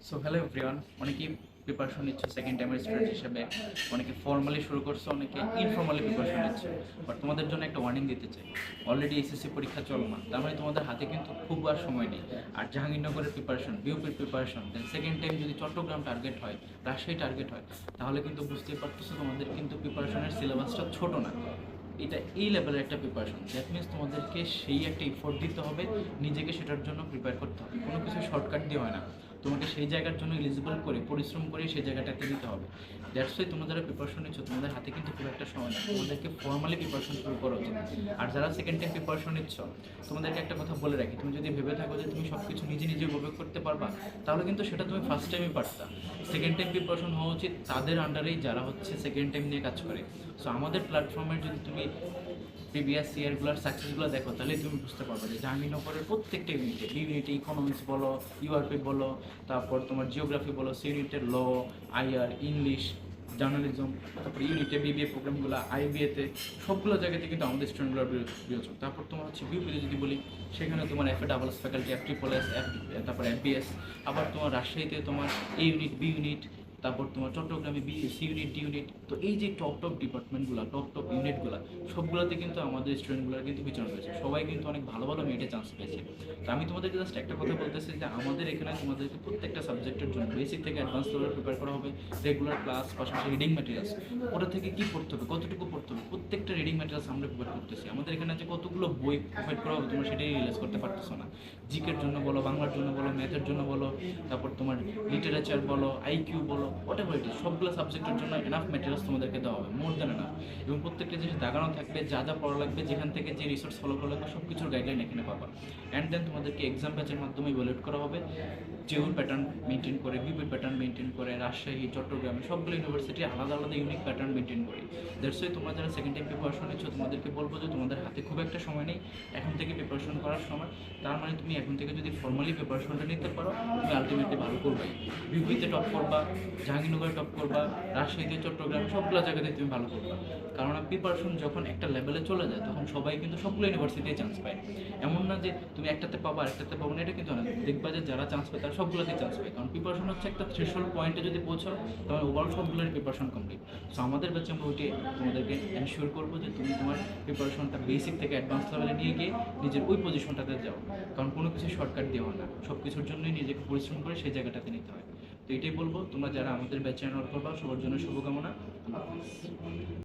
So hello everyone, অনেকেই preparation নিচ্ছে second টাইমের স্টুডেন্ট হিসেবে। অনেকে ফর্মালি শুরু করছে, অনেকে ইনফর্মালি প্রিপারেশন নিচ্ছে। বাট তোমাদের জন্য একটা ওয়ার্নিং দিতে চাই। অলরেডি এসএসসি পরীক্ষা চলমান, তার মানে তোমাদের হাতে কিন্তু খুব আর সময় নেই। আর জাহাঙ্গীরনগরের প্রিপারেশন, বিউপির প্রিপারেশন, দেন সেকেন্ড টাইম যদি চট্টগ্রাম টার্গেট হয়, রাজশাহী টার্গেট হয়, তাহলে কিন্তু বুঝতেই পারতেছো তোমাদের কিন্তু প্রিপারেশনের সিলেবাসটা ছোট না, এটা এই লেভেলের একটা প্রিপারেশন। দ্যাট মিনস তোমাদেরকে সেই একটা এফোর্ট দিতে হবে, নিজেকে সেটার জন্য প্রিপেয়ার করতে হবে। কোনো কিছু শর্টকাট দিয়ে হয় না, তোমাকে সেই জায়গার জন্য এলিজিবল করে পরিশ্রম করে সেই জায়গাটাতে দিতে হবে। দ্যাটস ওয়াই তোমরা যারা প্রিপারেশন নিচ্ছ, তোমাদের হাতে কিন্তু খুব একটা সময় নেই, তোমাদেরকে ফর্মালি প্রিপারেশন শুরু করা উচিত। আর যারা সেকেন্ড টাইম প্রিপারেশন নিচ্ছ, তোমাদেরকে একটা কথা বলে রাখি, তুমি যদি ভেবে থাকো যে তুমি সব কিছু নিজে নিজে উপভোগ করতে পারবা, তাহলে কিন্তু সেটা তুমি ফার্স্ট টাইমই পারতা। সেকেন্ড টাইম প্রিপারেশন হওয়া উচিত তাদের আন্ডারেই যারা হচ্ছে সেকেন্ড টাইম নিয়ে কাজ করে। সো আমাদের প্ল্যাটফর্মের যদি তুমি প্রিভিয়াস ইয়ারগুলোর সাকসেসগুলো দেখো, তাহলে তুমি বুঝতে পারবে যে জাহাঙ্গীরনগরের প্রত্যেকটা ইউনিটে ইকোনমিক্স বলো, ইউআরপি বলো, তারপর তোমার জিওগ্রাফি বলো, সি ইউনিটের ল, আইআর, ইংলিশ, জার্নালিজম, তারপর ইউনিটে বিবিএ প্রোগ্রামগুলো, আইবিএতে, সবগুলো জায়গাতে কিন্তু আমাদের স্টুডেন্টগুলো বিবেচন। তারপর তোমার হচ্ছে বিউপিতে যদি বলি, সেখানে তোমার এফ এ double S faculty, F triple S, তারপর এফবিএস। আবার তোমার রাজশাহীতে তোমার এ ইউনিট, বি ইউনিট, তারপর তোমার চট্টগ্রামে B C unit, D unit. তো এই যে টপ টপ ডিপার্টমেন্টগুলো, টপ টপ ইউনিটগুলো, সবগুলোতে কিন্তু আমাদের স্টুডেন্টগুলোর কিন্তু বিচরণ রয়েছে। সবাই কিন্তু অনেক ভালো ভালো মেয়েটে চান্স পেয়েছে। তো আমি তোমাদেরকে জাস্ট একটা কথা বলতেছি যে আমাদের এখানে তোমাদেরকে প্রত্যেকটা সাবজেক্টের জন্য বেসিক থেকে অ্যাডভান্স লেভেল প্রিপেয়ার করা হবে। রেগুলার ক্লাস, পাশাপাশি রিডিং ম্যাটেরিয়ালস, ওটা থেকে কী পড়তে হবে, কতটুকু পড়তে হবে, প্রত্যেকটা রিডিং ম্যাটেরিয়ালস আমরা প্রিপেয়ার করতেছি। আমাদের এখানে যে কতগুলো বই প্রোভাইড করা হবে, তোমরা সেটাই রিয়েলাইজ করতে পারতেছো না। জিকের জন্য বলো, বাংলার জন্য বলো, ম্যাথের জন্য বলো, তারপর তোমার লিটারেচার বলো, আইকিউ বলো, হোয়াট এভার ইট ইজ, সবগুলো সাবজেক্টের জন্য এনাফ ম্যাটেরিয়ালস তোমাদেরকে দেওয়া হবে, মোর দ্যান এনাফ। এবং প্রত্যেকটা জিনিস দাগানো থাকবে, যা যা পড়া লাগবে, যেখান থেকে যে রিসোর্স ফলো করা লাগবে, সব কিছুর গাইডলাইন এখানে পাবা। অ্যান্ড দেন তোমাদেরকে এক্সাম ব্যাচের মাধ্যমে ইভ্যালুয়েট করা হবে, যেউর প্যাটার্ন মেনটেন করে, বিপির প্যাটার্ন মেনটেন করে, রাজশাহী, চট্টগ্রামে সবগুলো ইউনিভার্সিটি আলাদা আলাদা ইউনিক প্যাটার্ন মেনটেন করে। দ্যাটস ওয়াই তোমরা যারা সেকেন্ড টাইম প্রিপারেশন নিচ্ছ, তোমাদেরকে বলবো যে তোমাদের হাতে খুব একটা সময় নেই, এখন থেকে প্রিপারেশন করার সময়। তার মানে তুমি এখন থেকে যদি ফর্মালি প্রিপারেশনটা নিতে পারো, তুমি আলটিমেটলি ভালো করবে। বিউপিতে টপ করবা, জাহাঙ্গীরনগরে টপ করবা, রাজশাহীতে, চট্টগ্রাম, সবগুলো জায়গাতে তুমি ভালো করবা। কারণ প্রিপারেশন যখন একটা লেভেলে চলে যায়, তখন সবাই কিন্তু সবগুলো ইউনিভার্সিটিতে চান্স পায়। এমন না যে তুমি একটাতে পাবা আর একটাতে পাবো না, এটা কিন্তু না। দেখবা যে যারা চান্স পায় তারা সবগুলোতেই চান্স পায়। কারণ প্রিপারেশন হচ্ছে একটা থ্রেশহোল্ড পয়েন্টে যদি পৌঁছাও, তখন ওভারঅল সবগুলোর প্রিপারেশন কমপ্লিট। সো আমাদের ব্যাচে আমরা ওইটি তোমাদেরকে এনশিওর করবো যে তুমি তোমার প্রিপারেশনটা বেসিক থেকে অ্যাডভান্স লেভেলে নিয়ে গিয়ে নিজের ওই পজিশনটাতে যাও। কারণ কোনো কিছু শর্টকাট দেওয়া না, সব কিছুর জন্যই নিজেকে পরিশ্রম করে সেই জায়গাটাতে নিতে হয়। তো এটাই বলবো, তোমরা যারা আমাদের ব্যাচে এনরোল করবা, সবার জন্য শুভকামনা।